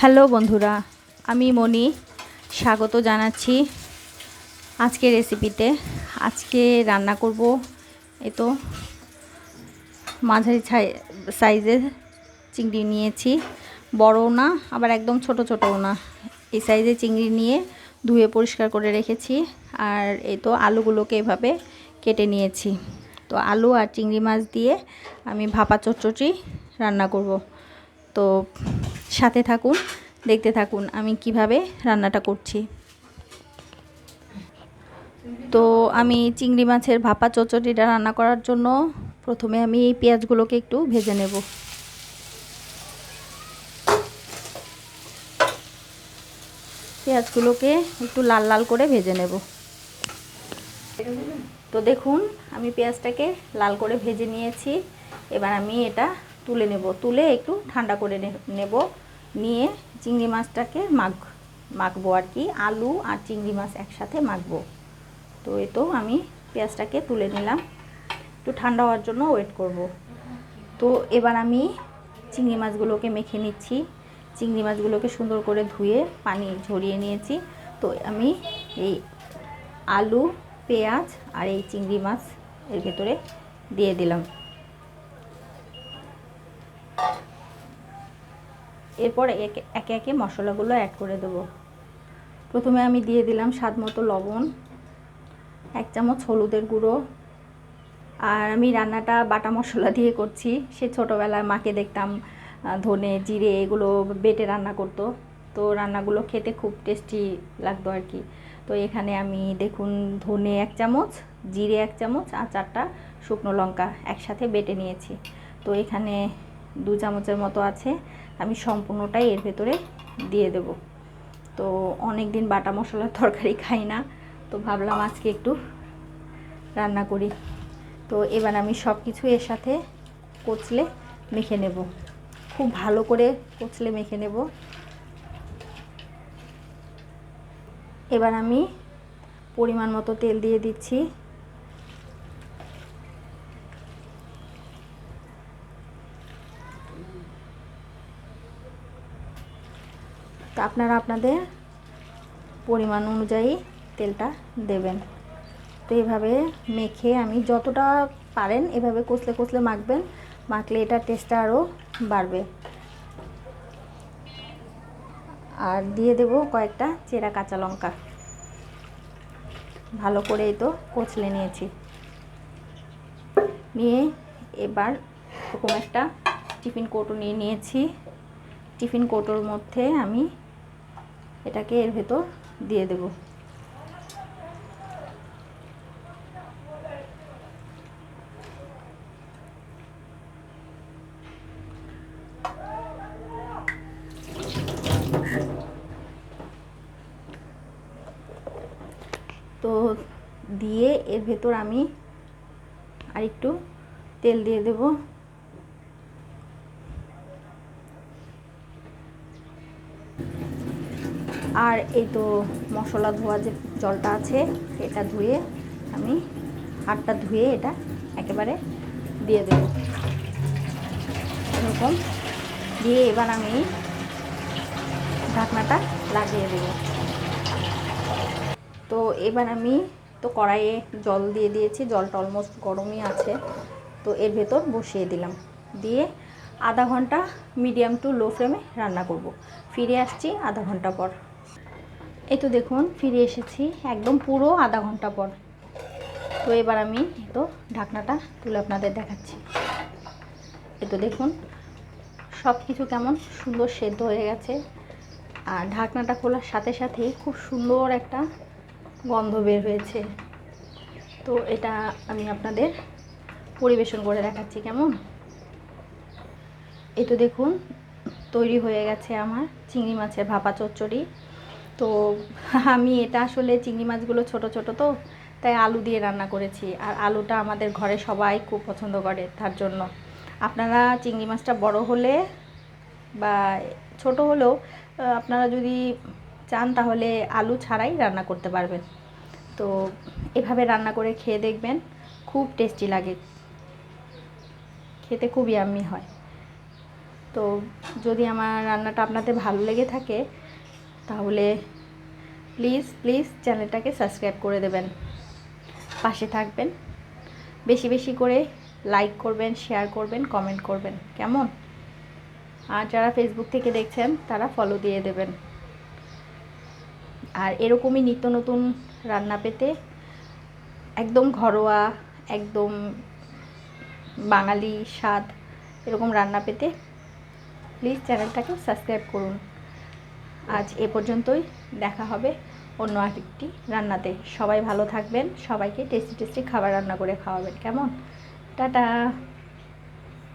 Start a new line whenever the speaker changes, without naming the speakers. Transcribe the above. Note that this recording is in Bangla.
হ্যালো বন্ধুরা, আমি মনি স্বাগত জানাচ্ছি আজকে রেসিপিতে। আজকে রান্না করব এই তো মাঝারি সাইজের চিংড়ি নিয়েছি। বড়ও না আবার একদম ছোট ছোটও না, এই সাইজের চিংড়ি নিয়ে ধুয়ে পরিষ্কার করে রেখেছি। আর এই তো আলুগুলোকে এভাবে কেটে নিয়েছি। তো আলু আর চিংড়ি মাছ দিয়ে আমি ভাপা চচ্চড়ি রান্না করব। তো সাথে থাকুন, দেখতে থাকুন আমি কিভাবে রান্নাটা করছি। তো আমি চিংড়ি মাছের ভাপা চচ্চড়িটা রান্না করার জন্য প্রথমে আমি এই পেঁয়াজগুলোকে একটু ভেজে নেব। পেঁয়াজগুলোকে একটু লাল লাল করে ভেজে নেব। তো দেখুন আমি পেঁয়াজটাকে লাল করে ভেজে নিয়েছি। এবার আমি এটা তুলে নেব, তুলে একটু ঠান্ডা করে নেব। নিয়ে চিংড়ি মাছটাকে মাখবো আর কি, আলু আর চিংড়ি মাছ একসাথে মাখবো। তো এই তো আমি পেঁয়াজটাকে তুলে নিলাম, একটু ঠান্ডা হওয়ার জন্য ওয়েট করব। তো এবার আমি চিংড়ি মাছগুলোকে মেখে নিচ্ছি। চিংড়ি মাছগুলোকে সুন্দর করে ধুয়ে পানি ঝরিয়ে নিয়েছি। তো আমি এই আলু, পেঁয়াজ আর এই চিংড়ি মাছ এর ভেতরে দিয়ে দিলাম। এরপর একে একে মশলাগুলো অ্যাড করে দেব। প্রথমে আমি দিয়ে দিলাম স্বাদ মতো লবণ, 1 চামচ হলুদের গুঁড়ো। আর আমি রান্নাটা বাটা মশলা দিয়ে করছি। সে ছোটোবেলায় মাকে দেখতাম ধনে জিরে এগুলো বেটে রান্না করতো। তো রান্নাগুলো খেতে খুব টেস্টি লাগতো আর কি। তো এখানে আমি দেখুন ধনে 1 চামচ, জিরে 1 চামচ আর 4টা শুকনো লঙ্কা একসাথে বেটে নিয়েছি। তো এখানে 2 চামচের মতো আছে, আমি সম্পূর্ণটাই এর ভেতরে দিয়ে দেব। তো অনেক দিন বাটা মশলার তরকারি খাই না, তো ভাবলাম আজকে একটু রান্না করি। তো এবার আমি সব কিছু এর সাথে কচলে মেখে নেব, খুব ভালো করে কচলে মেখে নেব। এবার আমি পরিমাণ মতো তেল দিয়ে দিচ্ছি। তো আপনারা আপনাদের পরিমাণ অনুযায়ী তেলটা দেবেন। তো এভাবে মেখে আমি যতটা পারেন এভাবে কচলে কচলে মাখবেন, মাখলে এটা টেস্টটা আরও বাড়বে। আর দিয়ে দেব কয়েকটা চেরা কাঁচা লঙ্কা। ভালো করে এই তো কচলে নিয়েছি। নিয়ে এবার এরকম একটা টিফিন কৌটো নিয়ে নিয়েছি। টিফিন কৌটোর মধ্যে আমি এটাকে এর ভেতর দিয়ে দেব। তো দিয়ে এর ভেতর আমি আরেকটু তেল দিয়ে দেব। আর এই তো মশলা ধোয়া যে জলটা আছে এটা ধুয়ে আমি হাতটা ধুয়ে এটা একেবারে দিয়ে দেব। এরকম দিয়ে এবার আমি ঢাকনাটা লাগিয়ে দেব। তো এবার আমি তো কড়াইয়ে জল দিয়ে দিয়েছি, জলটা অলমোস্ট গরমই আছে। তো এর ভেতর বসিয়ে দিলাম, দিয়ে আধা ঘন্টা মিডিয়াম টু লো ফ্লেমে রান্না করব। ফিরে আসছি আধা ঘন্টা পর। এই তো দেখুন ফিরে এসেছি একদম পুরো আধা ঘন্টা পর। তো এবার আমি তো ঢাকনাটা তুলে আপনাদের দেখাচ্ছি। এই তো দেখুন সব কিছু কেমন সুন্দর সেদ্ধ হয়ে গেছে। আর ঢাকনাটা খোলার সাথে সাথেই খুব সুন্দর একটা গন্ধ বের হয়েছে। তো এটা আমি আপনাদের পরিবেশন করে দেখাচ্ছি কেমন। এই তো দেখুন তৈরি হয়ে গেছে আমার চিংড়ি মাছের ভাপা চচ্চড়ি। তো আমি এটা আসলে চিংড়ি মাছগুলো ছোট ছোট, তো তাই আলু দিয়ে রান্না করেছি। আর আলুটা আমাদের ঘরে সবাই খুব পছন্দ করে, তার জন্য আপনারা চিংড়ি মাছটা বড় হলে বা ছোট হলেও আপনারা যদি চান তাহলে আলু ছাড়াই রান্না করতে পারবেন। তো এভাবে রান্না করে খেয়ে দেখবেন, খুব টেস্টি লাগে, খেতে খুব ইয়াম্মি হয়। তো যদি আমার রান্নাটা আপনাদের ভালো লেগে থাকে তাহলে প্লিজ প্লিজ চ্যানেলটাকে সাবস্ক্রাইব করে দেবেন, পাশে থাকবেন, বেশি বেশি করে লাইক করবেন, শেয়ার করবেন, কমেন্ট করবেন, কেমন? আর যারা ফেসবুক থেকে দেখছেন তারা ফলো দিয়ে দেবেন। আর এরকমই নিত্য নতুন রান্না পেতে, একদম ঘরোয়া, একদম বাঙালি স্বাদ এরকম রান্না পেতে প্লিজ চ্যানেলটাকে সাবস্ক্রাইব করুন। আজ এ পর্যন্তই, দেখা হবে অন্য আরেকটি রান্নাতে। সবাই ভালো থাকবেন, সবাইকে টেস্টি টেস্টি খাবার রান্না করে খাওয়াবেন, কেমন? টাটা।